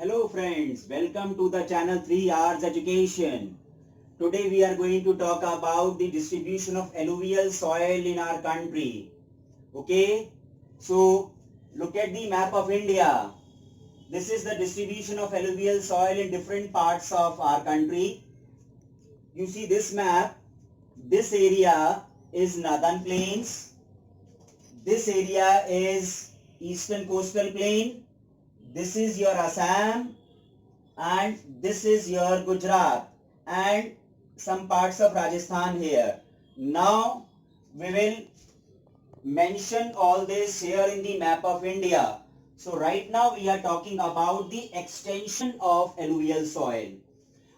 Hello friends, welcome to the channel 3 Hours Education. Today we are going to talk about the distribution of alluvial soil in our country. Okay, so look at the map of India. This is the distribution of alluvial soil in different parts of our country. You see this map, this area is Northern Plains, this area is Eastern Coastal Plain, this is your Assam, and this is your Gujarat and some parts of Rajasthan here. Now we will mention all this here in the map of India. So right now we are talking about the extension of alluvial soil.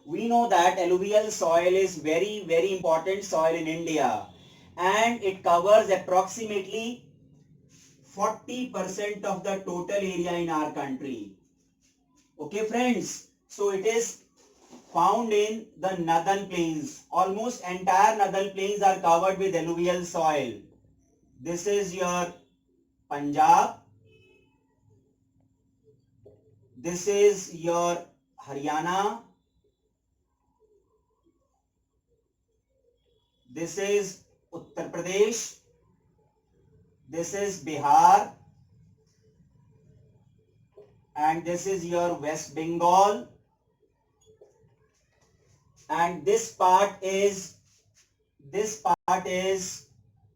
We know that alluvial soil is very important soil in India, and it covers approximately 40% of the total area in our country. Okay friends, so it is found in the northern plains. Almost entire northern plains are covered with alluvial soil. This is your Punjab. This is your Haryana. This is Uttar Pradesh. This is Bihar. And this is your West Bengal. And this part is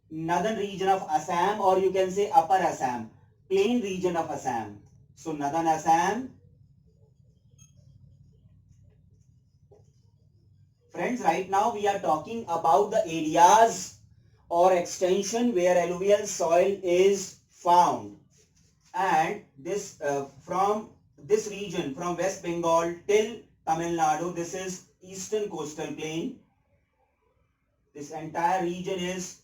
northern region of Assam, or you can say upper Assam, plain region of Assam. So northern Assam. Friends, right now we are talking about the areas or extension where alluvial soil is found, and this from this region from West Bengal till Tamil Nadu, this is Eastern Coastal Plain. This entire region is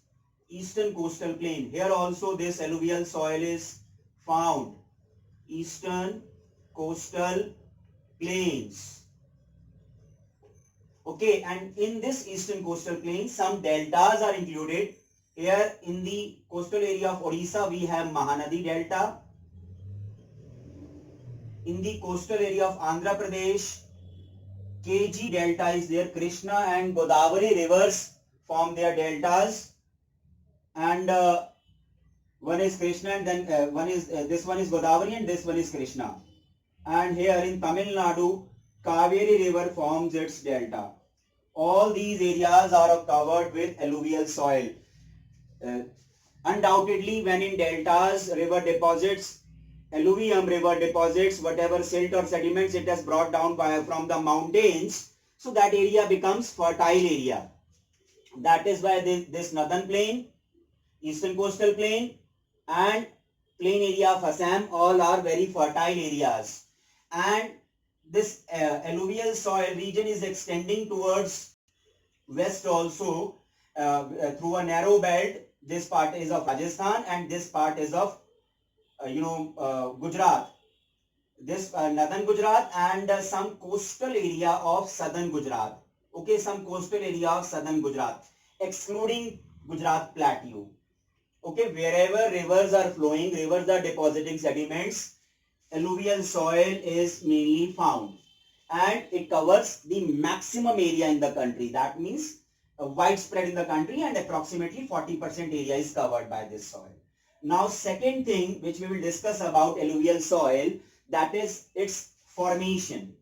Eastern Coastal Plain. Here also this alluvial soil is found. Eastern Coastal Plains. Okay, and in this Eastern Coastal Plain, some deltas are included. Here in the coastal area of Odisha, we have Mahanadi Delta. In the coastal area of Andhra Pradesh, KG Delta is there. Krishna and Godavari rivers form their deltas. And one is Krishna, and then this one is Godavari, and this one is Krishna. And here in Tamil Nadu, Kaveri river forms its delta. All these areas are covered with alluvial soil. Undoubtedly, when in deltas, river deposits, alluvium river deposits, whatever silt or sediments it has brought down from the mountains, so that area becomes fertile area. That is why this northern plain, Eastern Coastal Plain, and plain area of Assam all are very fertile areas. And this alluvial soil region is extending towards west also through a narrow belt. This part is of Rajasthan and this part is of Gujarat. This northern Gujarat and some coastal area of southern Gujarat. Okay, some coastal area of southern Gujarat, excluding Gujarat Plateau. Okay, wherever rivers are flowing, rivers are depositing sediments, alluvial soil is mainly found, and it covers the maximum area in the country. That means widespread in the country, and approximately 40% area is covered by this soil. Now second thing which we will discuss about alluvial soil, that is its formation.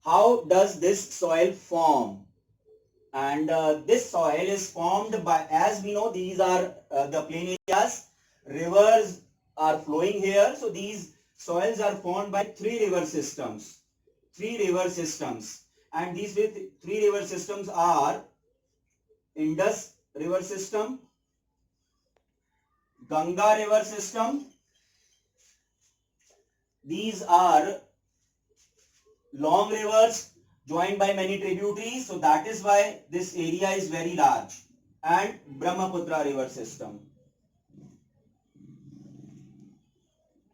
How does this soil form? And this soil is formed by, as we know, these are the plain areas. Rivers are flowing here, so these soils are formed by three river systems. And these three river systems are Indus river system, Ganga river system. These are long rivers joined by many tributaries, so that is why this area is very large. And Brahmaputra river system.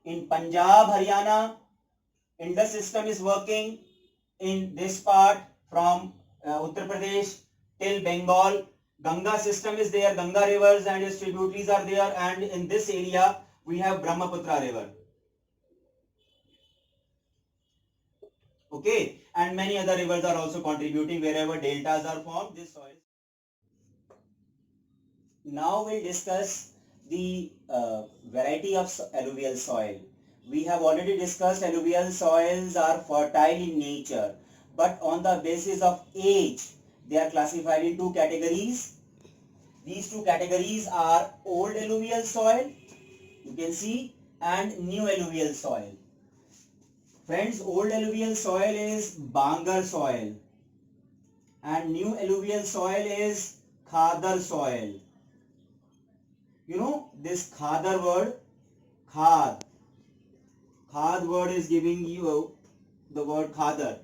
In Punjab, Haryana, Indus system is working in this part from Uttar Pradesh till Bengal. Ganga system is there, Ganga rivers and its tributaries are there, and in this area we have Brahmaputra river. Okay, and many other rivers are also contributing wherever deltas are formed. This soil. Now we'll discuss the variety of alluvial soil. We have already discussed alluvial soils are fertile in nature, but on the basis of age, they are classified in two categories. These two categories are old alluvial soil, you can see, and new alluvial soil. Friends, old alluvial soil is Bangar soil and new alluvial soil is Khadar soil. You know this Khadar word, Khad. Khad word is giving you the word Khadar.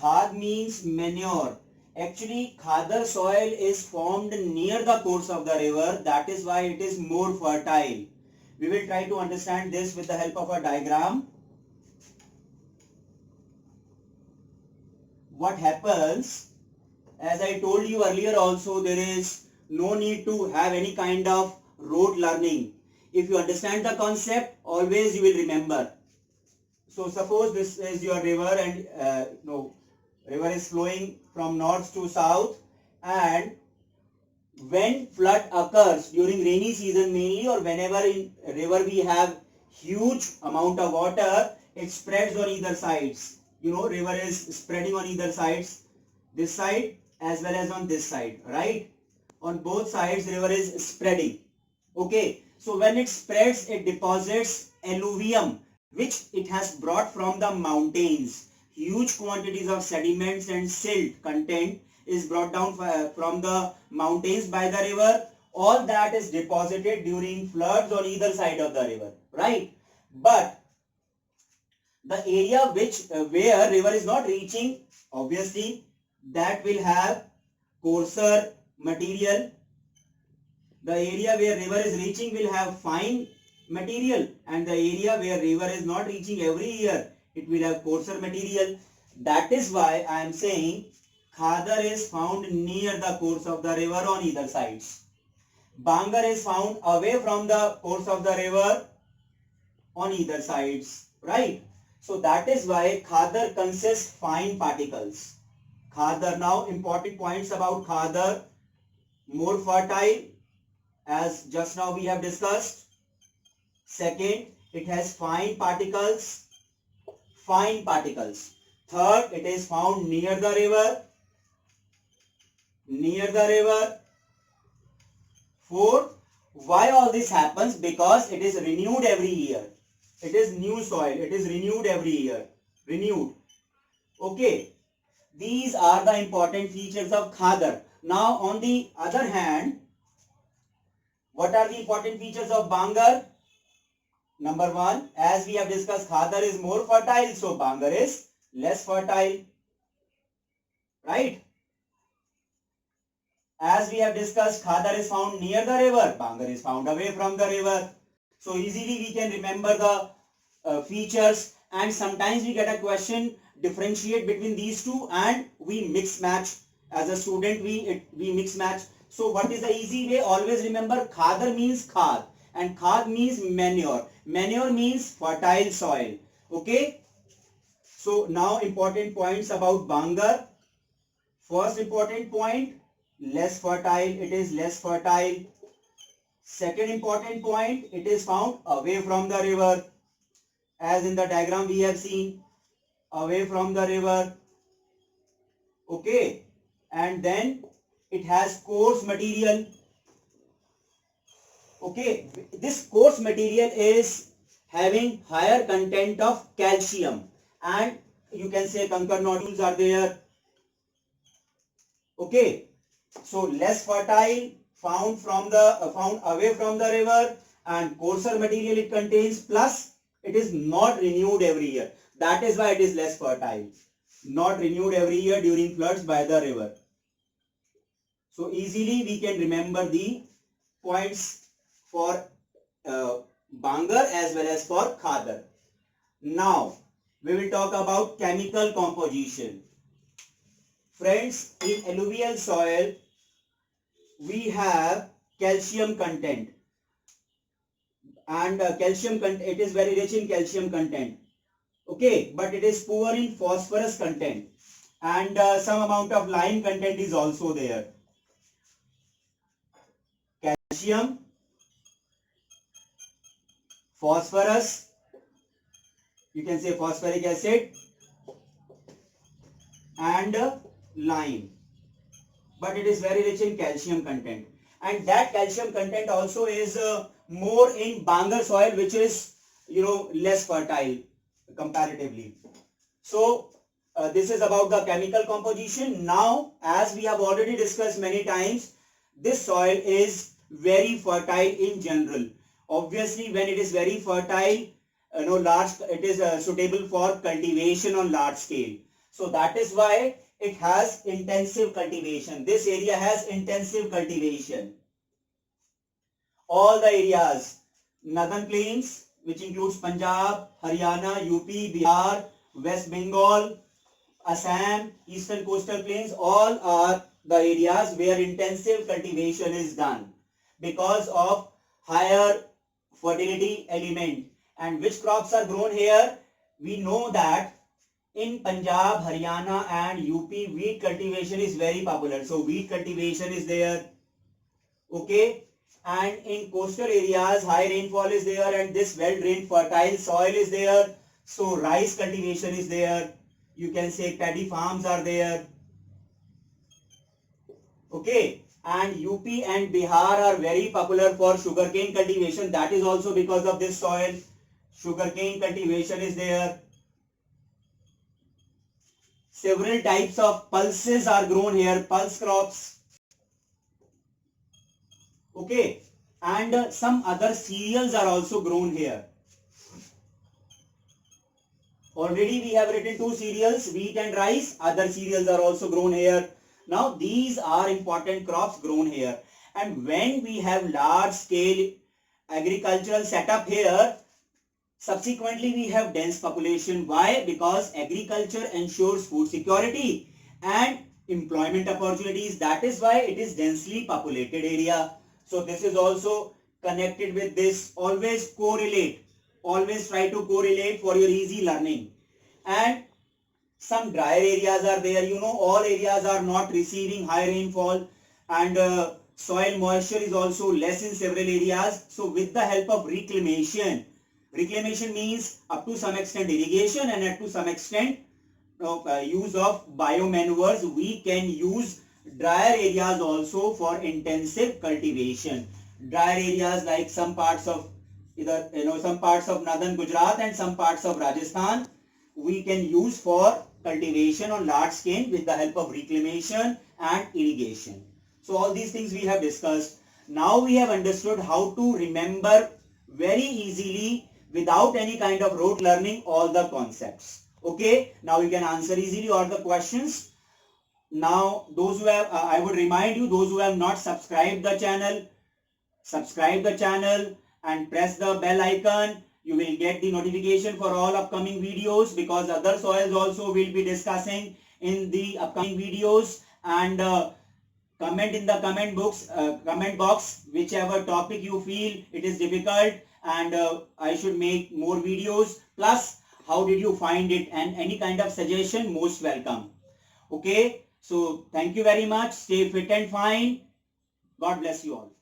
Khad means manure. Actually, Khadar soil is formed near the course of the river. That is why it is more fertile. We will try to understand this with the help of a diagram. What happens, as I told you earlier also, there is no need to have any kind of rote learning. If you understand the concept, always you will remember. So suppose this is your river and river is flowing from north to south, and when flood occurs during rainy season mainly, or whenever in river we have huge amount of water, it spreads on either sides. River is spreading on either sides, this side as well as on this side, right? On both sides river is spreading. Okay, so when it spreads, it deposits alluvium which it has brought from the mountains. Huge quantities of sediments and silt content is brought down from the mountains by the river. All that is deposited during floods on either side of the river, right? But the area where river is not reaching, obviously that will have coarser material. The area where river is reaching will have fine material, and the area where river is not reaching every year, it will have coarser material. That is why I am saying Khadar is found near the course of the river on either sides. Bangar is found away from the course of the river on either sides, right? So that is why Khadar consists fine particles. Khadar, now important points about Khadar: more fertile, as just now we have discussed. Second, it has fine particles. Third, it is found near the river. Fourth, why all this happens? Because it is renewed every year. It is new soil. It is renewed every year. Okay. These are the important features of Khadar. Now, on the other hand, what are the important features of Bangar? Number one, as we have discussed, Khadar is more fertile, so Bangar is less fertile. Right? As we have discussed, Khadar is found near the river, Bangar is found away from the river. So easily we can remember the features, and sometimes we get a question, differentiate between these two, and we mix match. As a student, we mix match. So what is the easy way? Always remember, Khadar means khad, and khad means manure. Manure means fertile soil. Okay. So now important points about Bangar. First important point, less fertile. It is less fertile. Second important point, it is found away from the river. As in the diagram we have seen, away from the river. Okay. And then it has coarse material. Okay. This coarse material is having higher content of calcium, and you can say conker nodules are there. Okay. So less fertile, found away from the river, and coarser material it contains, plus it is not renewed every year. That is why it is less fertile. Not renewed every year during floods by the river. So easily we can remember the points for Bangar as well as for Khadar. Now we will talk about chemical composition. Friends, in alluvial soil we have calcium content, and it is very rich in calcium content. Okay, but it is poor in phosphorus content, and some amount of lime content is also there. Calcium, phosphorus, you can say phosphoric acid, and lime, but it is very rich in calcium content, and that calcium content also is more in Bangar soil, which is less fertile comparatively. So this is about the chemical composition. Now, as we have already discussed many times, this soil is very fertile in general. Obviously, when it is very fertile, it is suitable for cultivation on large scale. So that is why it has intensive cultivation. This area has intensive cultivation. All the areas, northern plains, which includes Punjab, Haryana, UP, Bihar, West Bengal, Assam, eastern coastal plains, all are the areas where intensive cultivation is done because of higher fertility element. And which crops are grown here? We know that in Punjab, Haryana and UP, wheat cultivation is very popular. So wheat cultivation is there. Okay. And in coastal areas, high rainfall is there and this well-drained fertile soil is there. So rice cultivation is there. You can say paddy farms are there. Okay. And UP and Bihar are very popular for sugarcane cultivation. That is also because of this soil. Sugarcane cultivation is there. Several types of pulses are grown here, pulse crops. Okay. And some other cereals are also grown here. Already we have written two cereals, wheat and rice. Other cereals are also grown here. Now these are important crops grown here. And when we have large scale agricultural setup here, subsequently we have dense population. Why? Because agriculture ensures food security and employment opportunities. That is why it is densely populated area. So this is also connected with this. Always correlate. Always try to correlate for your easy learning. And some drier areas are there. All areas are not receiving high rainfall, and soil moisture is also less in several areas. So with the help of reclamation means up to some extent irrigation and up to some extent use of biomanures, we can use drier areas also for intensive cultivation. Drier areas like some parts of some parts of northern Gujarat and some parts of Rajasthan, we can use for cultivation on large scale with the help of reclamation and irrigation. So all these things we have discussed. Now we have understood how to remember very easily without any kind of rote learning all the concepts. Okay, now you can answer easily all the questions. Now those who have, I would remind you, those who have not subscribed the channel, subscribe the channel and press the bell icon. You will get the notification for all upcoming videos, because other soils also will be discussing in the upcoming videos. And comment in the comment box whichever topic you feel it is difficult and I should make more videos. Plus, how did you find it, and any kind of suggestion, most welcome. Okay, so thank you very much. Stay fit and fine. God bless you all.